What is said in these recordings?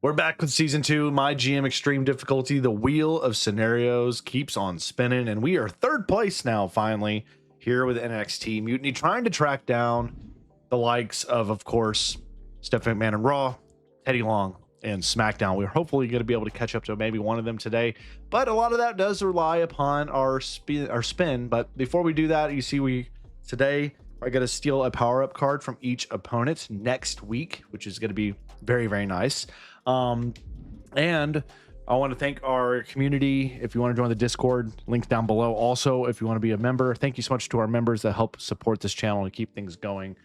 We're back with season 2, MyGM Extreme Difficulty. The wheel of scenarios keeps on spinning, and we are third place now, finally, here with NXT Mutiny, trying to track down the likes of course, Stephanie McMahon and Raw, Teddy Long, and SmackDown. We're hopefully going to be able to catch up to maybe one of them today, but a lot of that does rely upon our spin. But before we do that, you see, we today are going to steal a power-up card from each opponent next week, which is going to be very, very nice. And I want to thank our community. If you want to join the Discord, link down below. Also, if you want to be a member, thank you so much to our members that help support this channel and keep things going.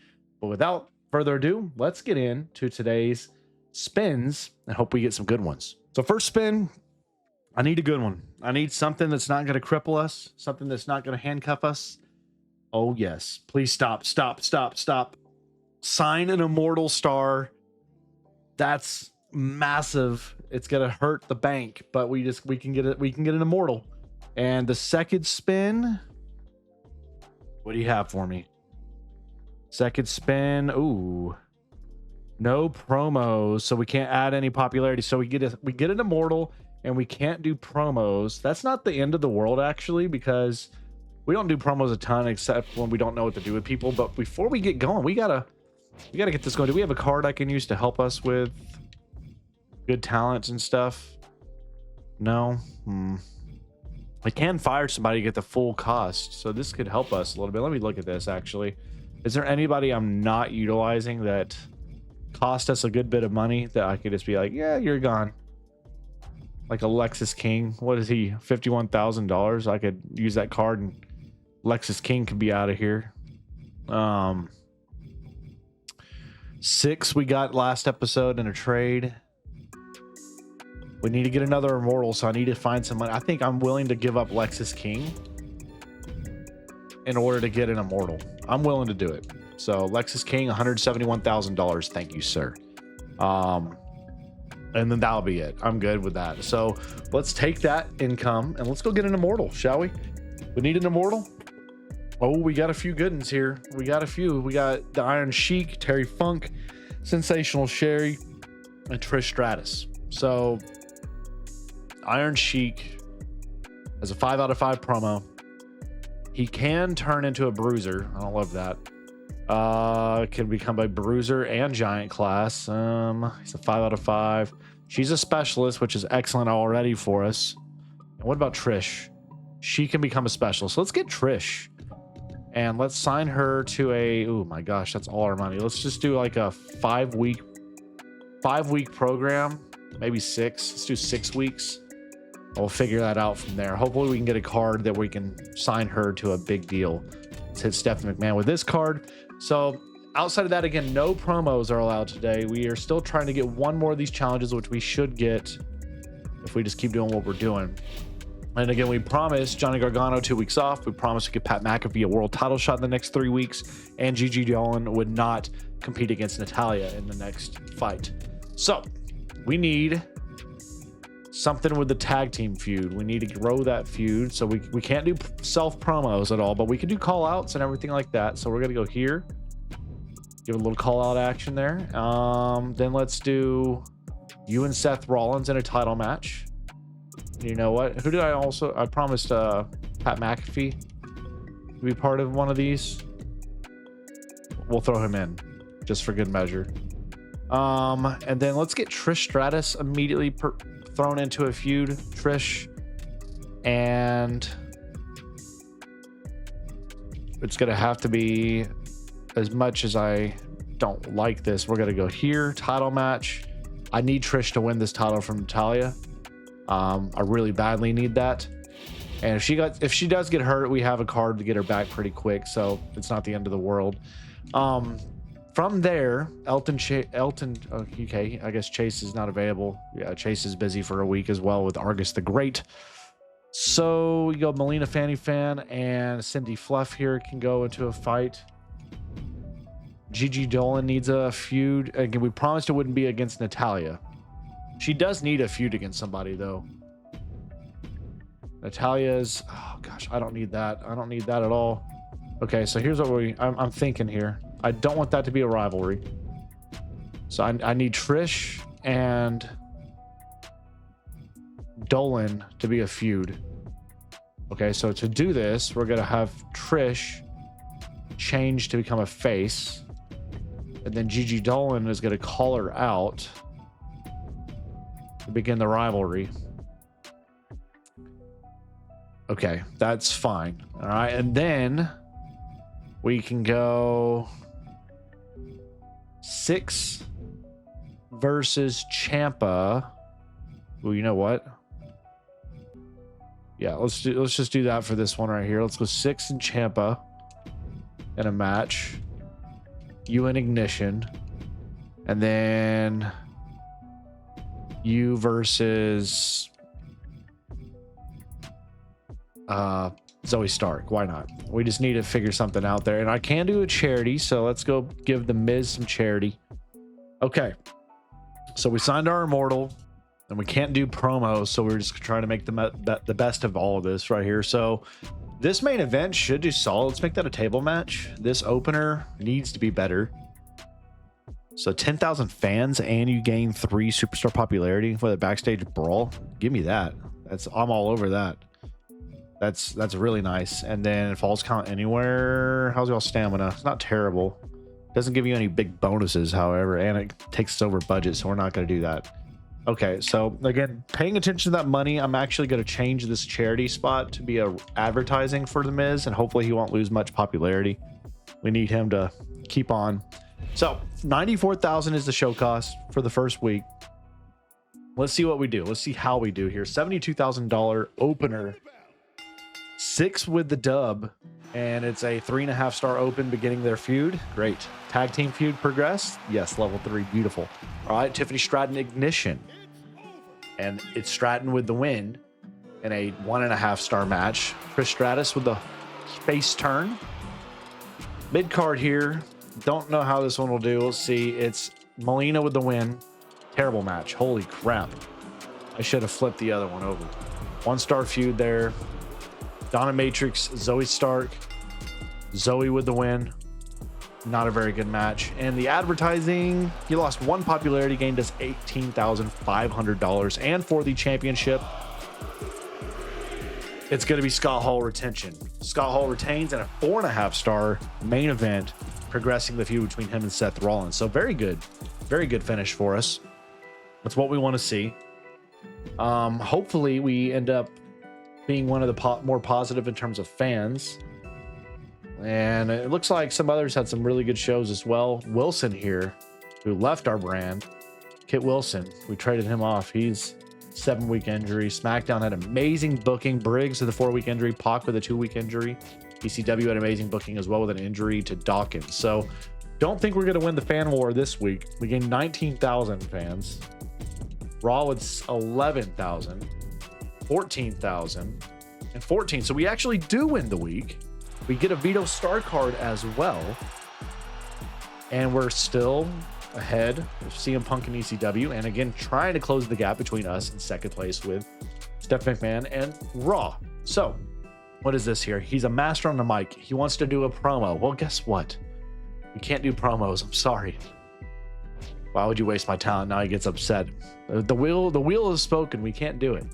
But without further ado, let's get into today's spins and hope we get some good ones. So first spin, I need a good one. I need something that's not going to cripple us, something that's not going to handcuff us. Oh yes, please stop. Sign an immortal star. That's massive. It's gonna hurt the bank, but we can get it. We can get an immortal. And the second spin, what do you have for me? Second spin. Ooh, no promos, so we can't add any popularity. So we get an immortal, and we can't do promos. That's not the end of the world, actually, because we don't do promos a ton, except when we don't know what to do with people. But before we get going, we gotta get this going. Do we have a card I can use to help us with good talents and stuff? No. I can fire somebody to get the full cost, so this could help us a little bit. Let me look at this. Actually, is there anybody I'm not utilizing that cost us a good bit of money that I could just be like, yeah, you're gone? Like Alexis King. What is he? $51,000. I could use that card and Alexis King could be out of here. 6 we got last episode in a trade. We need to get another immortal, so I need to find some money. I think I'm willing to give up Lexus King in order to get an immortal. I'm willing to do it. So Lexus King, $171,000. Thank you, sir. And then that'll be it. I'm good with that. So let's take that income and let's go get an immortal, shall we? We need an immortal. Oh, we got a few good ones here. We got a few. We got the Iron Sheik, Terry Funk, Sensational Sherry, and Trish Stratus. So Iron Sheik has a 5 out of 5 promo. He can turn into a bruiser. I don't love that. Can become a bruiser and giant class. He's a 5 out of 5. She's a specialist, which is excellent already for us. And what about Trish? She can become a specialist. So let's get Trish. And let's sign her to a, oh my gosh, that's all our money. Let's just do like a 5-week program, maybe 6. Let's do 6 weeks. We'll figure that out from there. Hopefully we can get a card that we can sign her to a big deal. Let's hit Stephanie McMahon with this card. So outside of that, again, no promos are allowed today. We are still trying to get one more of these challenges, which we should get if we just keep doing what we're doing. And again, we promised Johnny Gargano 2 weeks off. We promised to get Pat McAfee a world title shot in the next 3 weeks. And Gigi Dolan would not compete against Natalia in the next fight. So we need something with the tag team feud. We need to grow that feud. So we can't do self promos at all, but we can do call outs and everything like that. So we're going to go here. Give a little call out action there. Then let's do you and Seth Rollins in a title match. You know what? Who did I promised Pat McAfee to be part of one of these. We'll throw him in just for good measure. And then let's get Trish Stratus immediately thrown into a feud. Trish, and it's gonna have to be, as much as I don't like this, we're gonna go here. Title match. I need Trish to win this title from Natalia. I really badly need that. And if she does get hurt, we have a card to get her back pretty quick, so it's not the end of the world. From there, okay, I guess Chase is not available. Yeah, Chase is busy for a week as well with Argus the Great. So we go Melina Fanny Fan and Cindy Fluff here can go into a fight. Gigi Dolan needs a feud. Again, we promised it wouldn't be against Natalia. She does need a feud against somebody, though. Natalia's, oh gosh, I don't need that. I don't need that at all. Okay, so here's what I'm thinking here. I don't want that to be a rivalry. So I need Trish and Dolan to be a feud. Okay, so to do this, we're gonna have Trish change to become a face, and then Gigi Dolan is gonna call her out to begin the rivalry. Okay, that's fine. All right, and then we can go 6 versus Ciampa. Well, you know what? Yeah, let's just do that for this one right here. Let's go 6 and Ciampa in a match. You and Ignition, and then you versus Zoe Stark. Why not? We just need to figure something out there. And I can do a charity, so let's go give the Miz some charity. Okay. So we signed our Immortal, and we can't do promos, so we're just trying to make the best of all of this right here. So this main event should do solid. Let's make that a table match. This opener needs to be better. So 10,000 fans, and you gain 3 superstar popularity for the backstage brawl. Give me that. I'm all over that. That's really nice. And then falls count anywhere. How's y'all stamina? It's not terrible. Doesn't give you any big bonuses, however, and it takes us over budget, so we're not going to do that. Okay, so again, paying attention to that money, I'm actually going to change this charity spot to be a advertising for the Miz, and hopefully he won't lose much popularity. We need him to keep on. So 94,000 is the show cost for the first week. Let's see what we do. Let's see how we do here. $72,000 opener. 6 with the dub, and it's a 3.5 star open beginning their feud. Great. Tag team feud progressed. Yes, level 3. Beautiful. All right, Tiffany Stratton Ignition, and it's Stratton with the win in a 1.5 star match. Trish Stratus with the face turn. Mid card here. Don't know how this one will do. We'll see. It's Melina with the win. Terrible match. Holy crap. I should have flipped the other one over. 1 star feud there. Donna Matrix, Zoe Stark, Zoe with the win. Not a very good match. And the advertising, he lost 1 popularity, gained us $18,500. And for the championship, it's going to be Scott Hall retention. Scott Hall retains in a 4.5 star main event, progressing the feud between him and Seth Rollins. So very good finish for us. That's what we want to see. Hopefully we end up being one of the more positive in terms of fans. And it looks like some others had some really good shows as well. Wilson here, who left our brand. Kit Wilson, we traded him off. He's 7-week injury. SmackDown had amazing booking. Briggs with a 4-week injury. Pac with a 2-week injury. ECW had amazing booking as well with an injury to Dawkins. So don't think we're going to win the fan war this week. We gained 19,000 fans. Raw with 11,000. 14,000 and 14. So we actually do win the week. We get a Vito Star card as well. And we're still ahead of CM Punk and ECW. And again, trying to close the gap between us and second place with Steph McMahon and Raw. So what is this here? He's a master on the mic. He wants to do a promo. Well, guess what? We can't do promos. I'm sorry. Why would you waste my talent? Now he gets upset. The wheel is spoken. We can't do it.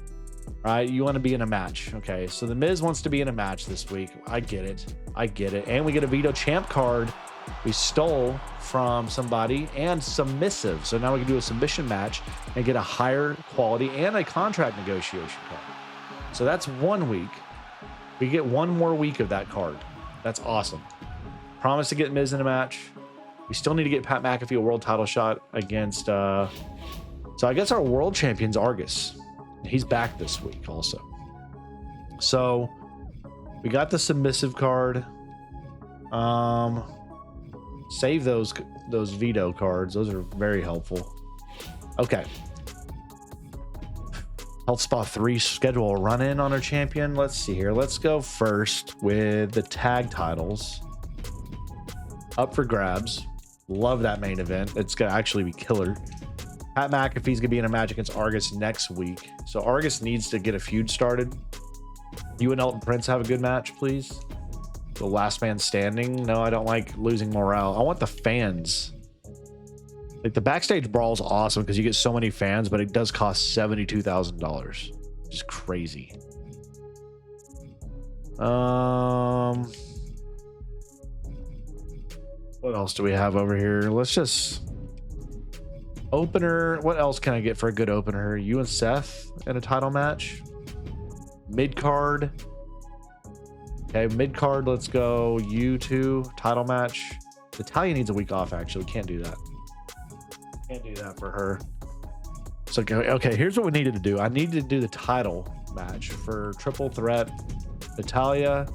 Right? You want to be in a match. Okay, so the Miz wants to be in a match this week. I get it. And we get a Vito Champ card we stole from somebody, and submissive. So now we can do a submission match and get a higher quality and a contract negotiation card. So that's 1 week. We get 1 more week of that card. That's awesome. Promise to get Miz in a match. We still need to get Pat McAfee a world title shot against so I guess our world champion's Argus. He's back this week also. So we got the submissive card. Save those Vito cards. Those are very helpful. Okay. Health Spot 3 schedule a run-in on our champion. Let's see here. Let's go first with the tag titles. Up for grabs. Love that main event. It's going to actually be killer. Pat McAfee's going to be in a match against Argus next week. So Argus needs to get a feud started. You and Elton Prince have a good match, please. The last man standing. No, I don't like losing morale. I want the fans. Like, the backstage brawl is awesome because you get so many fans, but it does cost $72,000. Just crazy. What else do we have over here? Let's just opener. What else can I get for a good opener? You and Seth in a title match. Mid card. Okay, mid card. Let's go. You two title match. Natalia needs a week off. Actually, can't do that. Can't do that for her. So okay, here's what we needed to do. I needed to do the title match for triple threat. Natalia,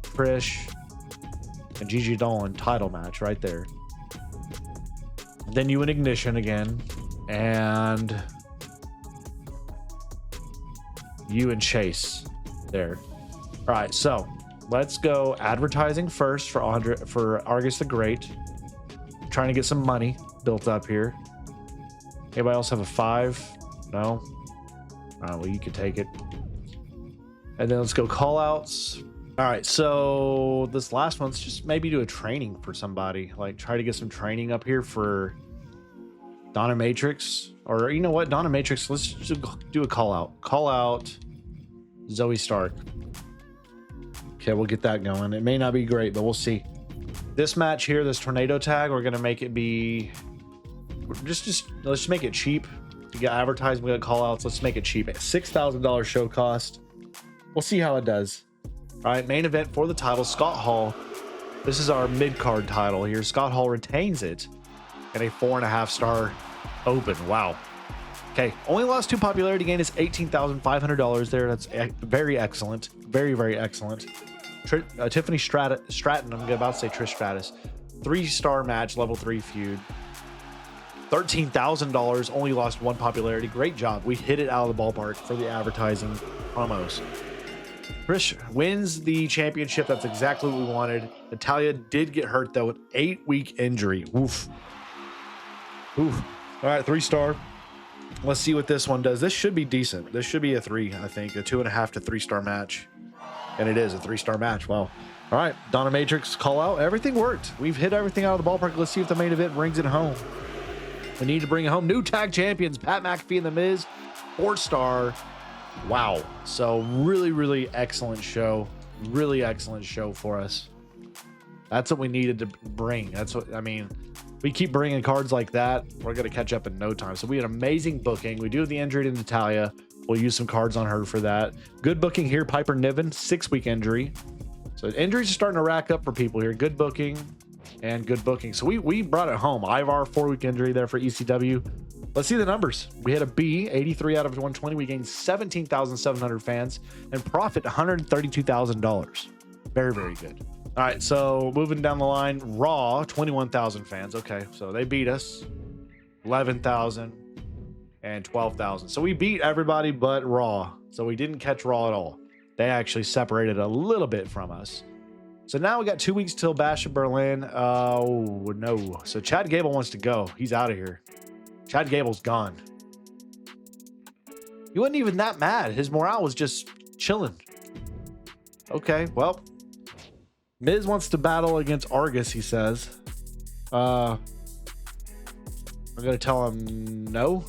Trish, and Gigi Dolan title match right there. Then you and Ignition again, and you and Chase there. All right, so let's go advertising first for Argus the Great. Trying to get some money built up here. Anybody else have a 5? No? All right, well, you can take it. And then let's go call outs. All right, so this last one's just maybe do a training for somebody. Like try to get some training up here for Donna Matrix. Or you know what, Donna Matrix, let's just do a call out. Call out Zoe Stark. Okay, we'll get that going. It may not be great, but we'll see. This match here, this tornado tag, we're gonna make it be let's make it cheap. We got advertising, we got call outs. Let's make it cheap. $6,000 show cost. We'll see how it does. All right, main event for the title, Scott Hall. This is our mid-card title here. Scott Hall retains it in a 4.5-star open. Wow. Okay, only lost 2 popularity gain is $18,500 there. That's very excellent. Very, very excellent. Tiffany Stratton, I'm about to say Trish Stratus. 3-star match, level 3 feud. $13,000, only lost 1 popularity. Great job. We hit it out of the ballpark for the advertising promos. Trish wins the championship. That's exactly what we wanted. Natalia did get hurt though, with 8-week injury. Oof. Oof. All right, 3-star. Let's see what this one does. This should be decent. This should be a 3, I think. A 2.5 to 3-star match. And it is a 3-star match. Wow. All right, Donna Matrix call out. Everything worked. We've hit everything out of the ballpark. Let's see if the main event brings it home. We need to bring it home. New tag champions, Pat McAfee and The Miz, 4-star. Wow. So really, really excellent show. Really excellent show for us. That's what we needed to bring. That's what, I mean, we keep bringing cards like that, we're going to catch up in no time. So we had amazing booking. We do have the injury to Natalia. We'll use some cards on her for that. Good booking here. Piper Niven, 6-week injury. So injuries are starting to rack up for people here. Good booking. And good booking. So we brought it home. Ivar, 4-week injury there for ECW. Let's see the numbers. We had a B, 83 out of 120. We gained 17,700 fans and profit $132,000. Very, very good. All right, so moving down the line, Raw, 21,000 fans. Okay, so they beat us. 11,000 and 12,000. So we beat everybody but Raw. So we didn't catch Raw at all. They actually separated a little bit from us. So now we got 2 weeks till Bash of Berlin. Oh, no. So Chad Gable wants to go. He's out of here. Chad Gable's gone. He wasn't even that mad. His morale was just chilling. Okay, well. Miz wants to battle against Argus, he says. I'm going to tell him no.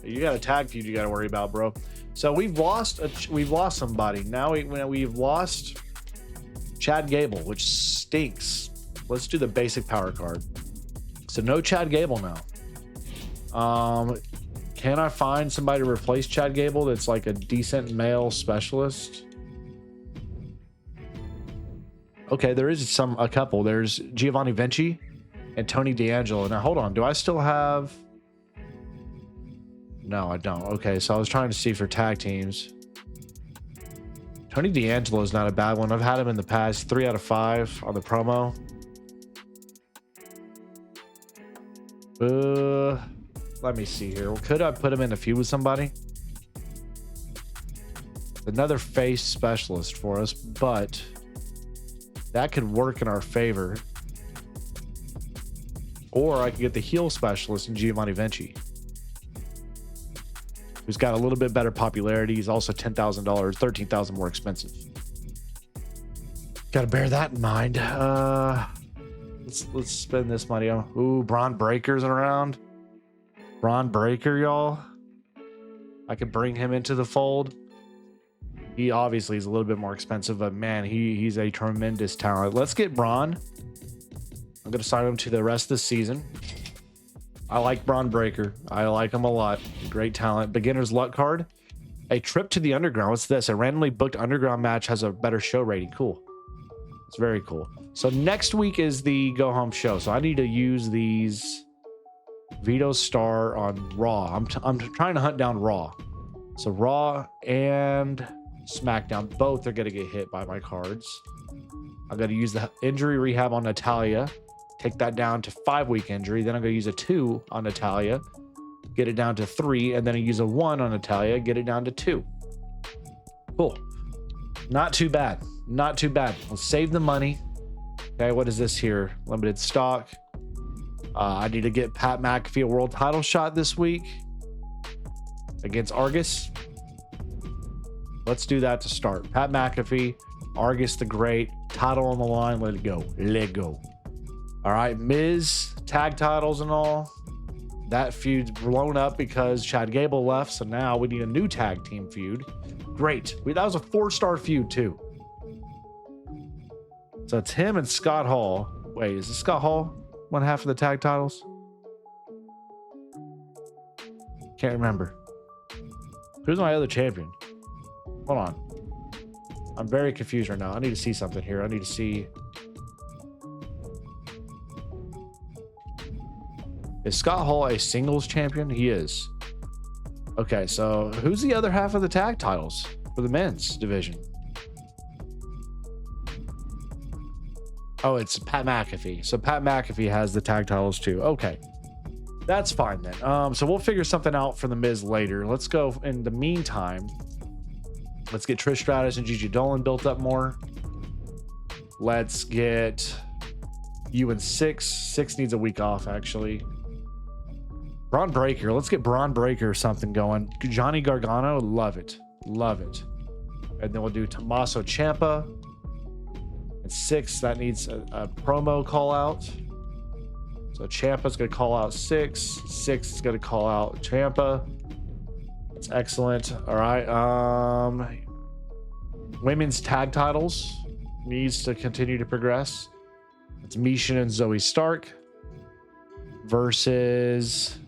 You got a tag feud you got to worry about, bro. So we've lost somebody. Now we've lost Chad Gable, which stinks. Let's do the basic power card. So no Chad Gable now. Can I find somebody to replace Chad Gable that's like a decent male specialist? Okay, there is a couple. There's Giovanni Vinci and Tony D'Angelo. Now hold on, do I still have? No, I don't. Okay, so I was trying to see for tag teams. Tony D'Angelo is not a bad one. I've had him in the past. 3 out of 5 on the promo. Let me see here. Could I put him in a feud with somebody? Another face specialist for us, but that could work in our favor. Or I could get the heel specialist in Giovanni Vinci, who's got a little bit better popularity. He's also $10,000, $13,000 more expensive. Got to bear that in mind. Let's spend this money on. Ooh, Braun Breaker's around. Braun Breaker, y'all. I could bring him into the fold. He obviously is a little bit more expensive, but man, he's a tremendous talent. Let's get Braun. I'm going to sign him to the rest of the season. I like Braun Breaker. I like him a lot. Great talent. Beginner's luck card. A trip to the underground. What's this? A randomly booked underground match has a better show rating. Cool. It's very cool. So next week is the go home show. So I need to use these Vito Star on Raw. I'm trying to hunt down Raw. So Raw and SmackDown, both are going to get hit by my cards. I'm going to use the injury rehab on Natalia. Take that down to 5-week injury. Then I'm going to use a 2 on Natalia. Get it down to 3. And then I use a 1 on Natalia. Get it down to 2. Cool. Not too bad. Not too bad. Let's save the money. Okay, what is this here? Limited stock. I need to get Pat McAfee a world title shot this week against Argus. Let's do that to start. Pat McAfee, Argus the Great, title on the line. Let it go. Let go. All right, Miz, tag titles and all. That feud's blown up because Chad Gable left, so now we need a new tag team feud. Great. That was a 4-star feud, too. So it's him and Scott Hall. Wait, is it Scott Hall? One half of the tag titles? Can't remember. Who's my other champion? Hold on. I'm very confused right now. I need to see something here. I need to see. Is Scott Hall a singles champion? He is. Okay, so who's the other half of the tag titles for the men's division? Oh, it's Pat McAfee. So Pat McAfee has the tag titles too. Okay. That's fine then. So we'll figure something out for the Miz later. Let's go in the meantime. Let's get Trish Stratus and Gigi Dolan built up more. Let's get you and Six. Six needs a week off, actually. Braun Breaker. Let's get Braun Breaker or something going. Johnny Gargano. Love it. Love it. And then we'll do Tommaso Ciampa. And Six, that needs a promo call out. So Ciampa's going to call out Six. Six is going to call out Ciampa. That's excellent. All right. Women's tag titles needs to continue to progress. It's Mishin and Zoe Stark versus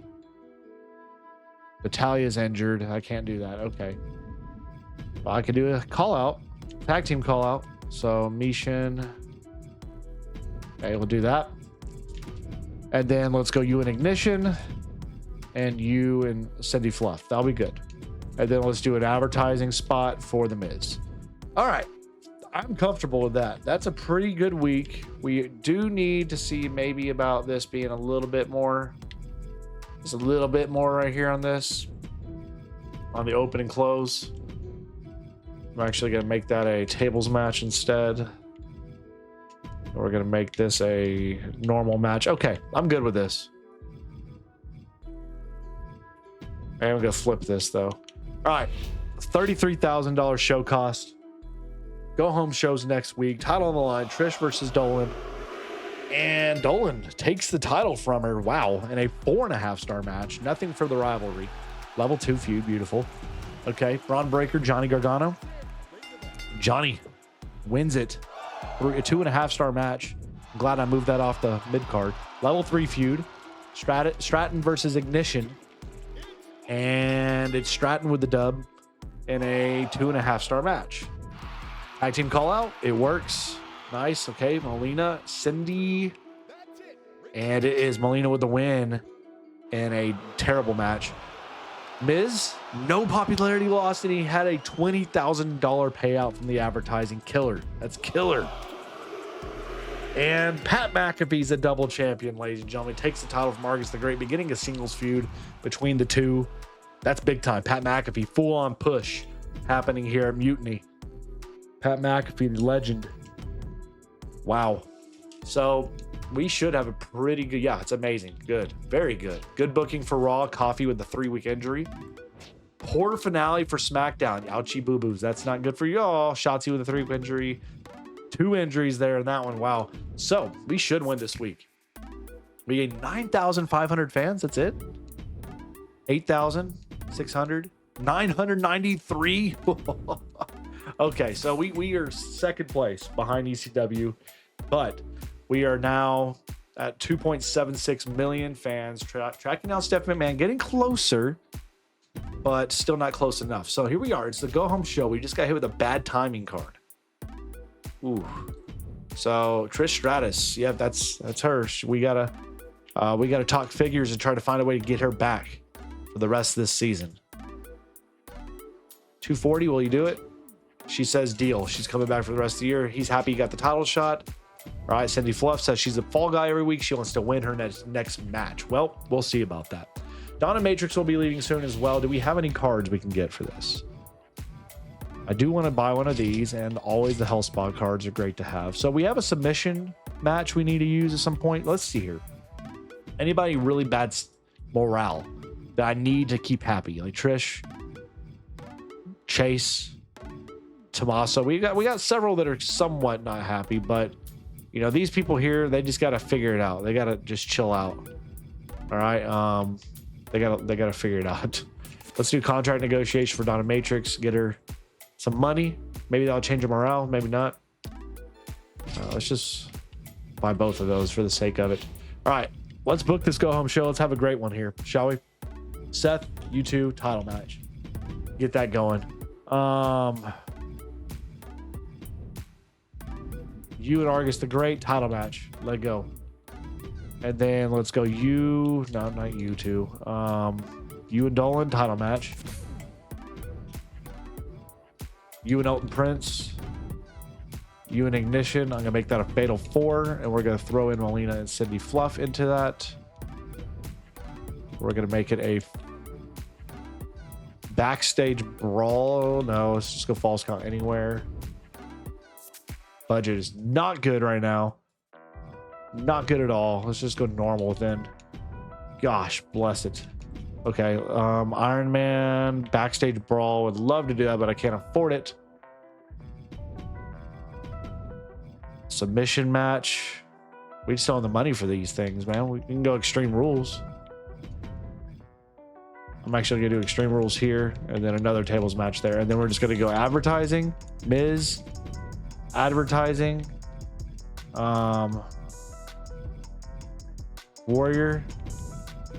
Natalia's injured. I can't do that. Okay. Well, I could do a call out, tag team call out. So Mishin. Okay, we'll do that. And then let's go you and Ignition and you and Cindy Fluff. That'll be good. And then let's do an advertising spot for the Miz. All right. I'm comfortable with that. That's a pretty good week. We do need to see maybe about this being a little bit more. Just a little bit more right here on this. On the open and close. I'm actually going to make that a tables match instead. We're going to make this a normal match. Okay, I'm good with this. And I'm going to flip this, though. All right, $33,000 show cost. Go home shows next week. Title on the line, Trish versus Dolan. And Dolan takes the title from her. Wow, in a 4.5-star match. Nothing for the rivalry. Level 2 feud, beautiful. Okay, Braun Breaker, Johnny Gargano. Johnny wins it. A 2.5-star match. I'm glad I moved that off the mid card. Level 3 feud. Stratton versus Ignition. And it's Stratton with the dub in a 2.5-star match. Tag team call out. It works. Nice. Okay. Melina, Cindy. And it is Melina with the win in a terrible match. Miz, no popularity loss, and he had a $20,000 payout from the advertising. Killer. That's killer. And Pat McAfee's a double champion, ladies and gentlemen. Takes the title from Argus the Great, beginning a singles feud between the two. That's big time. Pat McAfee, full on push happening here at Mutiny. Pat McAfee, the legend. Wow. So we should have a pretty good, yeah, it's amazing. Good. Very good. Good booking for Raw. Coffee with the 3-week injury. Poor finale for SmackDown. Ouchie boo-boos. That's not good for y'all. Shotzi with a 3-week injury. 2 injuries there in that one. Wow. So we should win this week. We get 9,500 fans. That's it. 8,600. 993. Okay, so we are second place behind ECW, but we are now at 2.76 million fans tracking down Steph McMahon, getting closer, but still not close enough. So here we are. It's the go home show. We just got hit with a bad timing card. Ooh. So Trish Stratus, yeah, that's her. We gotta talk figures and try to find a way to get her back for the rest of this season. 240, will you do it? She says deal. She's coming back for the rest of the year. He's happy he got the title shot. All right, Cindy Fluff says she's a fall guy every week. She wants to win her next match. Well, we'll see about that. Donna Matrix will be leaving soon as well. Do we have any cards we can get for this? I do want to buy one of these, and always the Hell Spa cards are great to have. So we have a submission match we need to use at some point. Let's see here. Anybody really bad morale that I need to keep happy? Like Trish, Chase, Tommaso. We got several that are somewhat not happy, but you know, these people here, they just got to figure it out. They got to just chill out. All right. They gotta figure it out. Let's do contract negotiation for Donna Matrix. Get her some money. Maybe that'll change her morale. Maybe not. Let's just buy both of those for the sake of it. All right. Let's book this go home show. Let's have a great one here, shall we? Seth, you two, title match. Get that going. You and Argus the Great, title match. Let go. And then let's go you. No, not you two. You and Dolan, title match. You and Elton Prince. You and Ignition. I'm gonna make that a fatal 4, and we're gonna throw in Melina and Cindy Fluff into that. We're gonna make it a backstage brawl. No, let's just go false count anywhere. Budget is not good right now. Not good at all. Let's just go normal then. Gosh, bless it. Okay, Iron Man backstage brawl. Would love to do that, but I can't afford it. Submission match. We just don't have the money for these things, man. We can go Extreme Rules. I'm actually gonna do Extreme Rules here, and then another tables match there, and then we're just gonna go advertising. Miz, advertising. Warrior,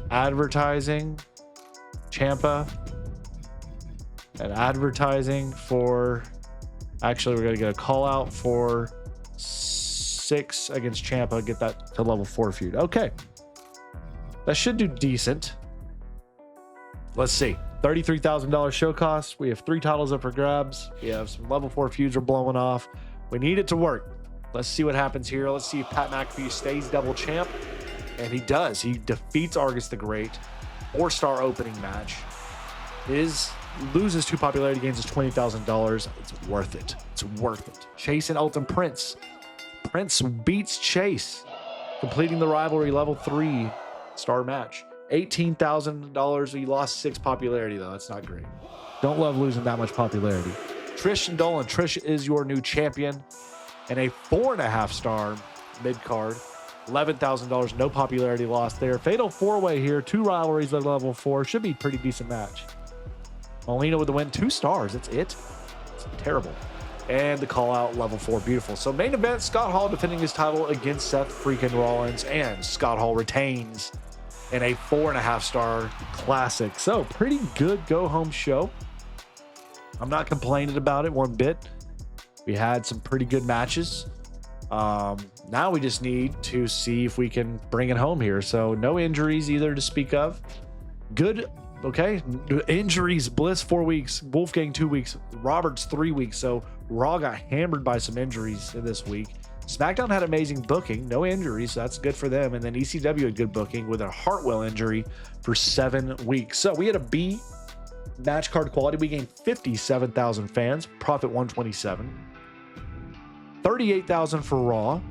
advertising, Ciampa, and advertising for. Actually, we're gonna get a call out for 6 against Ciampa. Get that to level 4 feud. Okay, that should do decent. Let's see. $33,000 show cost. We have 3 titles up for grabs. We have some level 4 feuds are blowing off. We need it to work. Let's see what happens here. Let's see if Pat McAfee stays double champ. And he does. He defeats Argus the Great. 4-star opening match. Loses 2 popularity gains is $20,000. It's worth it. It's worth it. Chase and Elton Prince. Prince beats Chase, completing the rivalry level 3-star match. $18,000. He lost 6 popularity though. That's not great. Don't love losing that much popularity. Trish and Dolan. Trish is your new champion. And a 4.5-star mid card. $11,000, no popularity lost there. Fatal 4-way here. 2 rivalries at level 4. Should be a pretty decent match. Molina with the win. 2 stars. That's it. It's terrible. And the call out level 4. Beautiful. So main event, Scott Hall defending his title against Seth freaking Rollins. And Scott Hall retains in a 4.5-star classic. So pretty good go home show. I'm not complaining about it one bit. We had some pretty good matches. Now we just need to see if we can bring it home here. So no injuries either to speak of. Good. Okay. Injuries. Bliss 4 weeks. Wolfgang 2 weeks. Roberts 3 weeks. So Raw got hammered by some injuries this week. SmackDown had amazing booking. No injuries. So that's good for them. And then ECW had good booking with a Hartwell injury for 7 weeks. So we had a B match card quality. We gained 57,000 fans. Profit 127. 38,000 for Raw,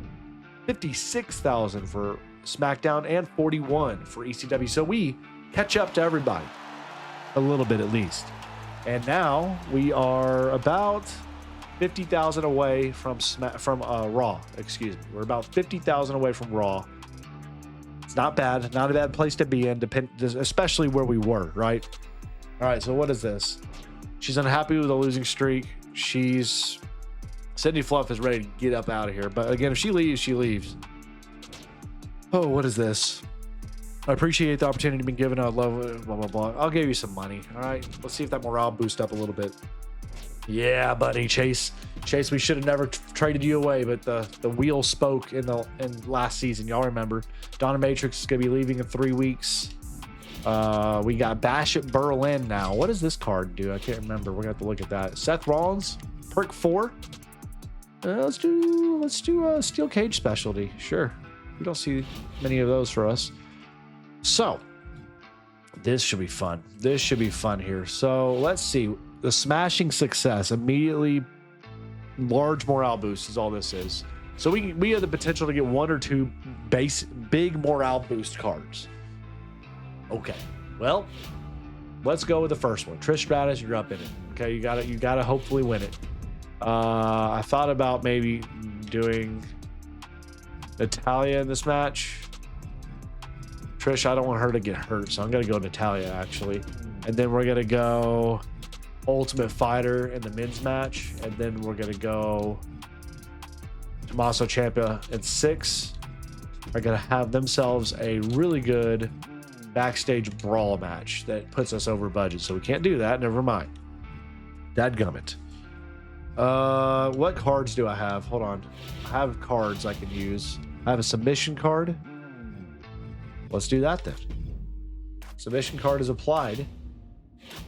56,000 for SmackDown, and 41 for ECW. So we catch up to everybody a little bit at least. And now we are about 50,000 away from Raw. Excuse me. We're about 50,000 away from Raw. It's not bad. Not a bad place to be in, especially where we were, right? All right, so what is this? She's unhappy with the losing streak. Cindy Fluff is ready to get up out of here. But again, if she leaves, she leaves. Oh, what is this? I appreciate the opportunity to be given. I love it. Blah, blah, blah. I'll give you some money. All right. Let's see if that morale boosts up a little bit. Yeah, buddy. Chase, we should have never traded you away, but the wheel spoke in last season. Y'all remember. Donna Matrix is going to be leaving in 3 weeks. We got Bash at Berlin now. What does this card do? I can't remember. We're going to have to look at that. Seth Rollins, perk 4. Let's do a steel cage specialty. Sure. We don't see many of those for us. So this should be fun. This should be fun here. So let's see. The smashing success immediately large morale boost is all this is. So we have the potential to get 1 or 2 big morale boost cards. Okay. Well, let's go with the first one. Trish Stratus, you're up in it. Okay, you gotta hopefully win it. I thought about maybe doing Natalia in this match. Trish, I don't want her to get hurt, so I'm gonna go Natalia actually. And then we're gonna go Ultimate Fighter in the men's match, and then we're gonna go Tommaso Ciampa in 6. Are gonna have themselves a really good backstage brawl match that puts us over budget, so we can't do that. Never mind. Dadgummit. What cards do I have? Hold on. I have cards I can use. I have a submission card. Let's do that then. Submission card is applied,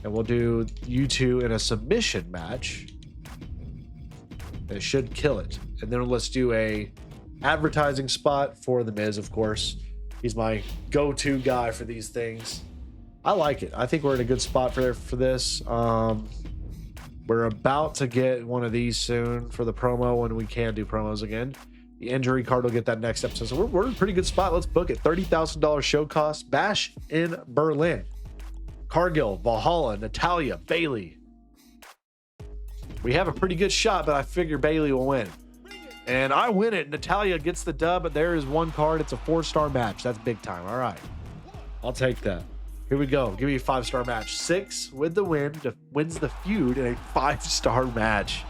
and we'll do you two in a submission match. It should kill it. And then let's do a advertising spot for The Miz, of course. He's my go-to guy for these things. I like it. I think we're in a good spot for this. We're about to get one of these soon for the promo when we can do promos again. The injury card will get that next episode. So we're in a pretty good spot. Let's book it. $30,000 show cost. Bash in Berlin. Cargill, Valhalla, Natalia, Bailey. We have a pretty good shot, but I figure Bailey will win. And I win it. Natalia gets the dub, but there is one card. It's a 4-star match. That's big time. All right. I'll take that. Here we go. Give me a 5-star match. 6 with the win. Wins the feud in a 5-star match.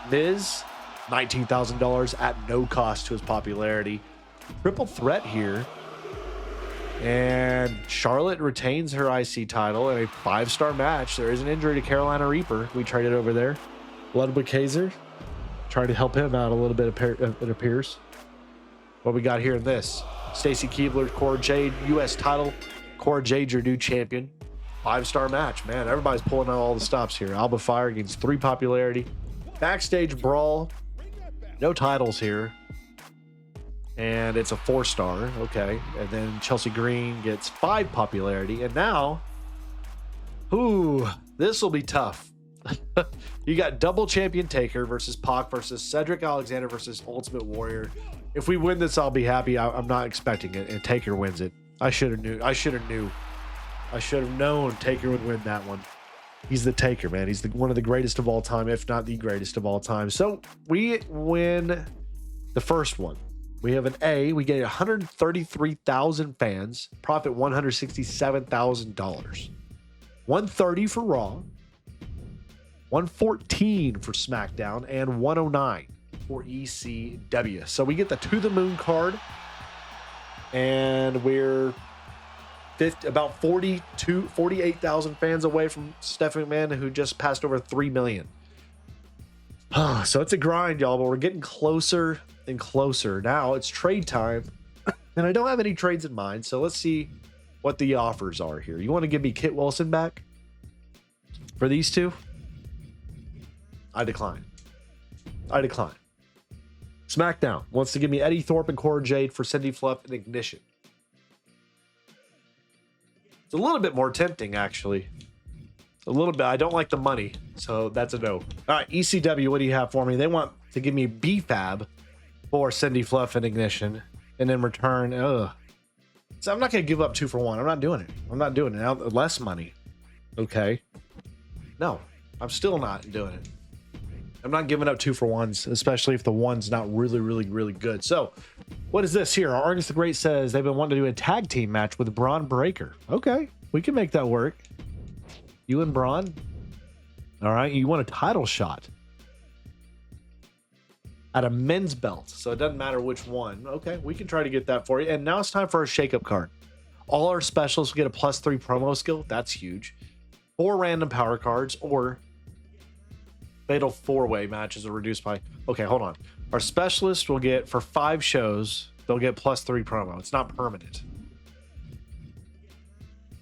Miz, $19,000 at no cost to his popularity. Triple threat here. And Charlotte retains her IC title in a 5-star match. There is an injury to Carolina Reaper. We traded over there. Ludwig Kaiser. Trying to help him out a little bit, it appears. What we got here in this? Stacy Keibler, Cora Jade, U.S. title. Cora Jade, your new champion. 5-star match, man. Everybody's pulling out all the stops here. Alba Fire gains 3 popularity. Backstage brawl. No titles here. And it's a 4-star. Okay. And then Chelsea Green gets 5 popularity. And now, this will be tough. You got double champion Taker versus Pac versus Cedric Alexander versus Ultimate Warrior. If we win this, I'll be happy. I'm not expecting it, and Taker wins it. I should have known Taker would win that one. He's the Taker, man. He's one of the greatest of all time, if not the greatest of all time. So we win the first one. We have an A. We get 133,000 fans. Profit $167,000. 130 for Raw. 114 for SmackDown, and 109 for ECW. So we get the To The Moon card, and we're about 48,000 fans away from Stephanie McMahon, who just passed over 3 million. So it's a grind, y'all, but we're getting closer and closer. Now it's trade time, and I don't have any trades in mind, so let's see what the offers are here. You want to give me Kit Wilson back for these two? I decline. SmackDown wants to give me Eddie Thorpe and Cora Jade for Cindy Fluff and Ignition. It's a little bit more tempting, actually. A little bit. I don't like the money, so that's a no. All right, ECW, what do you have for me? They want to give me BFAB for Cindy Fluff and Ignition, and in return, So I'm not going to give up 2 for 1. I'm not doing it. Now, less money. Okay. No, I'm still not doing it. I'm not giving up 2 for 1s, especially if the one's not really, really, really good. So, what is this here? Our Argus the Great says they've been wanting to do a tag team match with Braun Breaker. Okay, we can make that work. You and Braun? All right. You want a title shot at a men's belt. So it doesn't matter which one. Okay. We can try to get that for you. And now it's time for our shakeup card. All our specials get a +3 promo skill. That's huge. 4 random power cards or fatal 4-way matches are reduced by. Okay, hold on. Our specialist will get, for 5 shows, they'll get +3 promo. It's not permanent.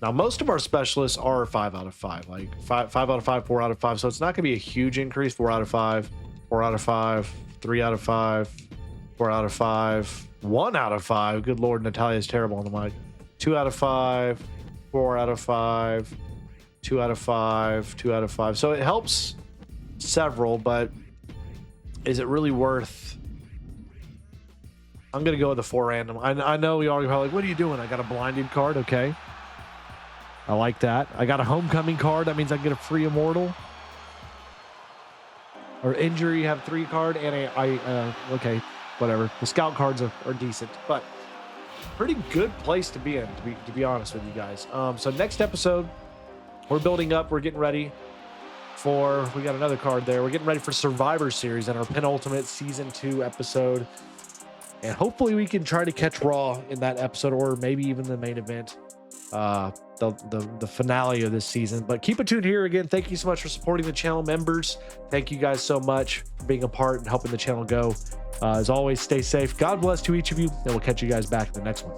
Now, most of our specialists are 5 out of 5, like 5 out of 5, 4 out of 5. So it's not going to be a huge increase. 4 out of 5, 4 out of 5, 3 out of 5, 4 out of 5, 1 out of 5. Good Lord, Natalia's terrible on the mic. 2 out of 5, 4 out of 5, 2 out of 5, 2 out of 5. So it helps several, but is it really worth? I'm going to go with the 4 random. I know we already probably like, what are you doing? I got a blinded card. Okay. I like that. I got a homecoming card. That means I get a free immortal. Or injury, you have 3 card and okay, whatever. The scout cards are decent, but pretty good place to be in, to be honest with you guys. So next episode, we're building up. We're getting ready for, we got another card there. We're getting ready for Survivor Series and our penultimate season 2 episode. And hopefully we can try to catch Raw in that episode, or maybe even the main event, the finale of this season. But keep it tuned here. Again, thank you so much for supporting the channel. Members, thank you guys so much for being a part and helping the channel go. As always, stay safe. God bless to each of you, and we'll catch you guys back in the next one.